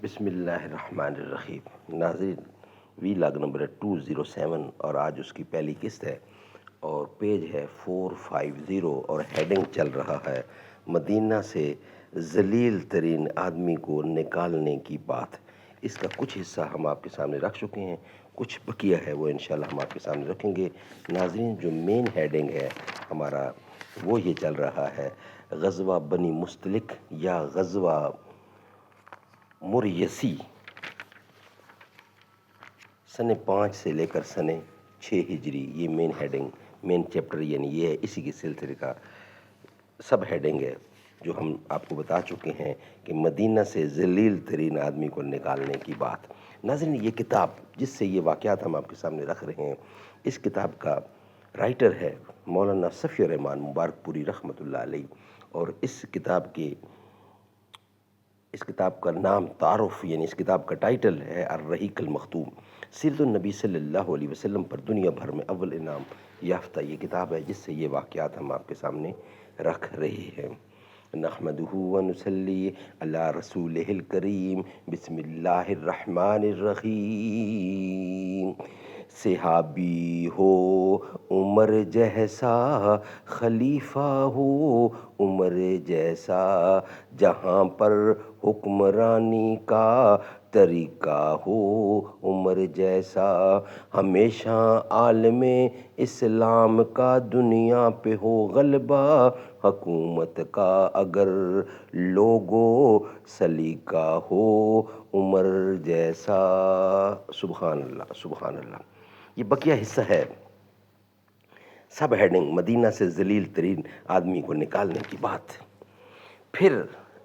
بسم اللہ الرحمن الرحیم۔ ناظرین، وی لاگ نمبر 207 اور آج اس کی پہلی قسط ہے اور پیج ہے 450 اور ہیڈنگ چل رہا ہے مدینہ سے ذلیل ترین آدمی کو نکالنے کی بات۔ اس کا کچھ حصہ ہم آپ کے سامنے رکھ چکے ہیں، کچھ بقیہ ہے وہ انشاءاللہ ہم آپ کے سامنے رکھیں گے۔ ناظرین، جو مین ہیڈنگ ہے ہمارا وہ یہ چل رہا ہے غزوہ بنی مستلق یا غزوہ مریسی، سن 5 سے لے کر سن 6 ہجری۔ یہ مین ہیڈنگ، مین چیپٹر، یعنی یہ ہے اسی کے سلسلے کا سب ہیڈنگ ہے جو ہم آپ کو بتا چکے ہیں کہ مدینہ سے ذلیل ترین آدمی کو نکالنے کی بات۔ ناظرین، یہ کتاب جس سے یہ واقعات ہم آپ کے سامنے رکھ رہے ہیں، اس کتاب کا رائٹر ہے مولانا صفی الرحمان مبارک پوری رحمۃ اللہ علیہ، اور اس کتاب کا نام تعارف، یعنی اس کتاب کا ٹائٹل ہے الرحیق المختوم۔ سیرت النبی صلی اللہ علیہ وسلم پر دنیا بھر میں اول انعام یافتہ یہ کتاب ہے جس سے یہ واقعات ہم آپ کے سامنے رکھ رہے ہیں۔ نحمدہ ونصلی علی رسولہ الکریم، بسم اللہ الرحمن الرحیم۔ صحابی ہو عمر جیسا، خلیفہ ہو عمر جیسا، جہاں پر حکمرانی کا طریقہ ہو عمر جیسا، ہمیشہ عالم اسلام کا دنیا پہ ہو غلبہ، حکومت کا اگر لوگو سلیقہ ہو عمر جیسا۔ سبحان اللہ، سبحان اللہ۔ یہ بقیہ حصہ ہے سب ہیڈنگ مدینہ سے ذلیل ترین آدمی کو نکالنے کی بات۔ پھر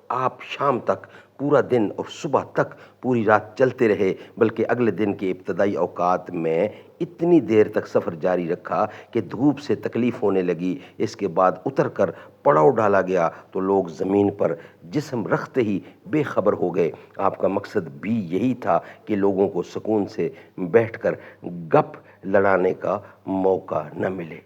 آپ شام تک پورا دن اور صبح تک پوری رات چلتے رہے، بلکہ اگلے دن کے ابتدائی اوقات میں اتنی دیر تک سفر جاری رکھا کہ دھوپ سے تکلیف ہونے لگی۔ اس کے بعد اتر کر پڑاؤ ڈالا گیا تو لوگ زمین پر جسم رکھتے ہی بے خبر ہو گئے۔ آپ کا مقصد بھی یہی تھا کہ لوگوں کو سکون سے بیٹھ کر گپ لڑانے کا موقع نہ ملے۔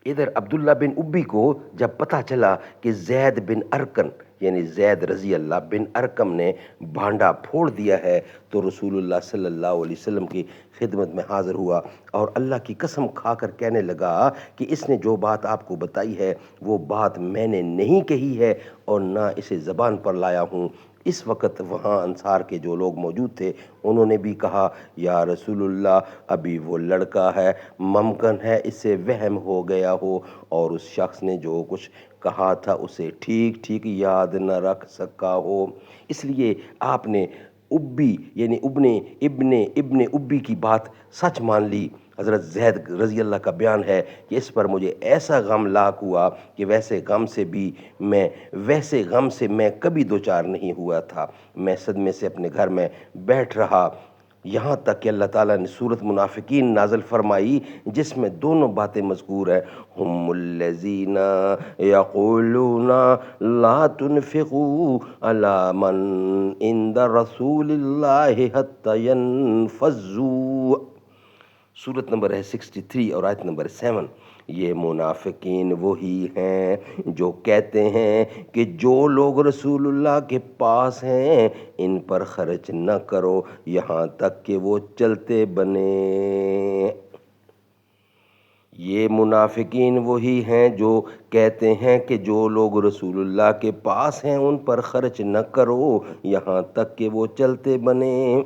ادھر عبداللہ بن ابی کو جب پتہ چلا کہ زید بن ارکم، یعنی زید رضی اللہ بن ارکم نے بھانڈا پھوڑ دیا ہے، تو رسول اللہ صلی اللہ علیہ وسلم کی خدمت میں حاضر ہوا اور اللہ کی قسم کھا کر کہنے لگا کہ اس نے جو بات آپ کو بتائی ہے وہ بات میں نے نہیں کہی ہے اور نہ اسے زبان پر لایا ہوں۔ اس وقت وہاں انصار کے جو لوگ موجود تھے انہوں نے بھی کہا، یا رسول اللہ، ابھی وہ لڑکا ہے، ممکن ہے اسے وہم ہو گیا ہو اور اس شخص نے جو کچھ کہا تھا اسے ٹھیک ٹھیک یاد نہ رکھ سکا ہو۔ اس لیے آپ نے ابی یعنی ابن ابی کی بات سچ مان لی۔ حضرت زید رضی اللہ کا بیان ہے کہ اس پر مجھے ایسا غم لاحق ہوا کہ ویسے غم سے میں کبھی دوچار نہیں ہوا تھا۔ میں صدمے سے اپنے گھر میں بیٹھ رہا یہاں تک کہ اللہ تعالیٰ نے سورۃ منافقین نازل فرمائی جس میں دونوں باتیں مذکور ہیں، ہم الذین یقولون لا تنفقوا علی من عند رسول اللہ حتی ینفضوا۔ سورت نمبر ہے 63 اور آیت نمبر 7۔ یہ منافقین وہی ہیں جو کہتے ہیں کہ جو لوگ رسول اللہ کے پاس ہیں ان پر خرچ نہ کرو یہاں تک کہ وہ چلتے بنیں۔ یہ منافقین وہی ہیں جو کہتے ہیں کہ جو لوگ رسول اللہ کے پاس ہیں ان پر خرچ نہ کرو یہاں تک کہ وہ چلتے بنیں۔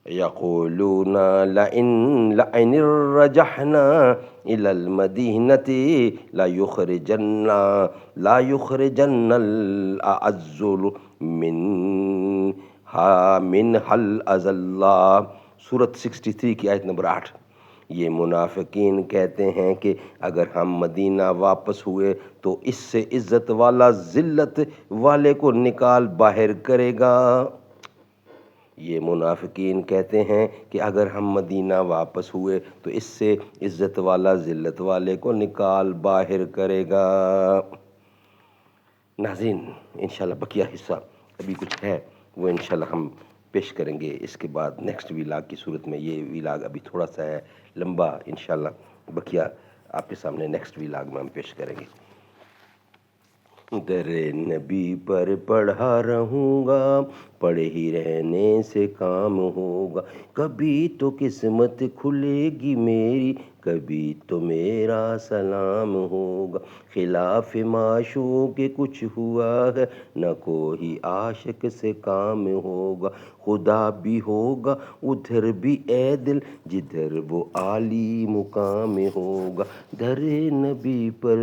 یقولون لئن رجعنا إلى المدینة ليخرجن الأعز منها الأذل۔ سورت 63 کی آیت نمبر 8۔ یہ منافقین کہتے ہیں کہ اگر ہم مدینہ واپس ہوئے تو اس سے عزت والا ذلت والے کو نکال باہر کرے گا۔ یہ منافقین کہتے ہیں کہ اگر ہم مدینہ واپس ہوئے تو اس سے عزت والا ذلت والے کو نکال باہر کرے گا۔ ناظرین، انشاءاللہ بقیہ حصہ ابھی کچھ ہے وہ انشاءاللہ ہم پیش کریں گے اس کے بعد نیکسٹ ویلاگ کی صورت میں۔ یہ ویلاگ ابھی تھوڑا سا ہے لمبا، انشاءاللہ بقیہ آپ کے سامنے نیکسٹ ویلاگ میں ہم پیش کریں گے۔ در نبی پر پڑھا رہوں گا، پڑھے ہی رہنے سے کام ہوگا، کبھی تو قسمت کھلے گی میری، کبھی تو میرا سلام ہوگا، خلاف معشوق کچھ ہوا ہے، نہ کوئی عاشق سے کام ہوگا، خدا بھی ہوگا ادھر بھی اے دل، جدھر وہ عالی مقام ہوگا، در نبی پر